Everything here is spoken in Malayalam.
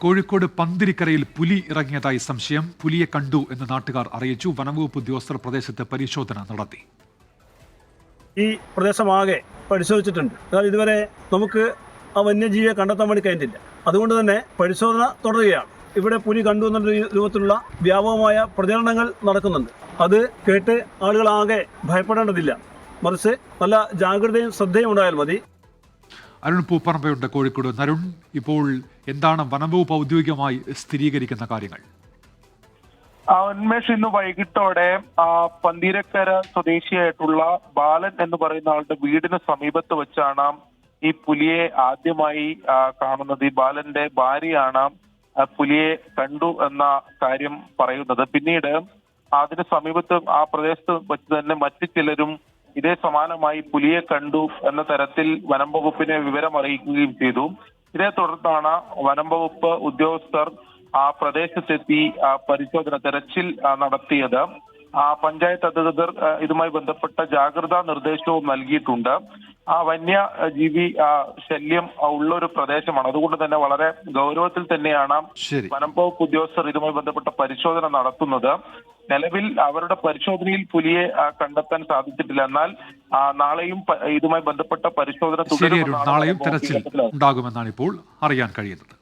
കോഴിക്കോട് പന്തിരിക്കരയിൽ പുലി ഇറങ്ങിയതായി സംശയം. പുലിയെ കണ്ടു എന്ന് നാട്ടുകാർ അറിയിച്ചു. വനംവകുപ്പ് ഉദ്യോഗസ്ഥർ പ്രദേശത്ത് പരിശോധന നടത്തി. ഈ പ്രദേശമാകെ പരിശോധിച്ചിട്ടുണ്ട്. എന്നാൽ ഇതുവരെ നമുക്ക് ആ വന്യജീവിയെ കണ്ടെത്താൻ വേണ്ടി കഴിഞ്ഞിട്ടില്ല. അതുകൊണ്ട് തന്നെ പരിശോധന തുടരുകയാണ്. ഇവിടെ പുലി കണ്ടു എന്നുള്ള രൂപത്തിലുള്ള വ്യാപകമായ പ്രചരണങ്ങൾ നടക്കുന്നുണ്ട്. അത് കേട്ട് ആളുകളാകെ ഭയപ്പെടേണ്ടതില്ല. മറിച്ച് നല്ല ജാഗ്രതയും ശ്രദ്ധയും ഉണ്ടായാൽ മതി. അരുൺ പൂപ്പറമ്പയുണ്ട് കോഴിക്കോട്. നരുൺ, ഇപ്പോൾ എന്താണ് വനംവകുപ്പ് ഔദ്യോഗികമായി സ്ഥിരീകരിക്കുന്ന കാര്യങ്ങൾ? ഉന്മേഷ്, ഇന്ന് വൈകിട്ടോടെ പന്തീരക്കര സ്വദേശിയായിട്ടുള്ള ബാലൻ എന്ന് പറയുന്ന ആളുടെ വീടിന് സമീപത്ത് വെച്ചാണ് ഈ പുലിയെ ആദ്യമായി കാണുന്നത്. ഈ ബാലന്റെ ഭാര്യയാണ് പുലിയെ കണ്ടു എന്ന കാര്യം പറയുന്നത്. പിന്നീട് അതിന് സമീപത്ത് ആ പ്രദേശത്ത് വെച്ച് തന്നെ മറ്റു ചിലരും ഇതേ സമാനമായി പുലിയെ കണ്ടു എന്ന തരത്തിൽ വനം വകുപ്പിനെ വിവരം അറിയിക്കുകയും ചെയ്തു. ഇതേ തുടർന്നാണ് വനം വകുപ്പ് ഉദ്യോഗസ്ഥർ ആ പ്രദേശത്തെത്തി പരിശോധന തെരച്ചിൽ നടത്തിയത്. പഞ്ചായത്ത് അധികൃതർ ഇതുമായി ബന്ധപ്പെട്ട ജാഗ്രതാ നിർദ്ദേശവും നൽകിയിട്ടുണ്ട്. വന്യജീവി ശല്യം ഉള്ള ഒരു പ്രദേശമാണ്. അതുകൊണ്ട് തന്നെ വളരെ ഗൗരവത്തിൽ തന്നെയാണ് വനം വകുപ്പ് ഉദ്യോഗസ്ഥർ ഇതുമായി ബന്ധപ്പെട്ട പരിശോധന നടത്തുന്നത്. നിലവിൽ അവരുടെ പരിശോധനയിൽ പുലിയെ കണ്ടെത്താൻ സാധിച്ചിട്ടില്ല. എന്നാൽ നാളെയും ഇതുമായി ബന്ധപ്പെട്ട പരിശോധന തുടരും. നാളെയും തെരച്ചിൽ ഉണ്ടാകുമെന്നാണ് ഇപ്പോൾ അറിയാൻ കഴിയുന്നത്.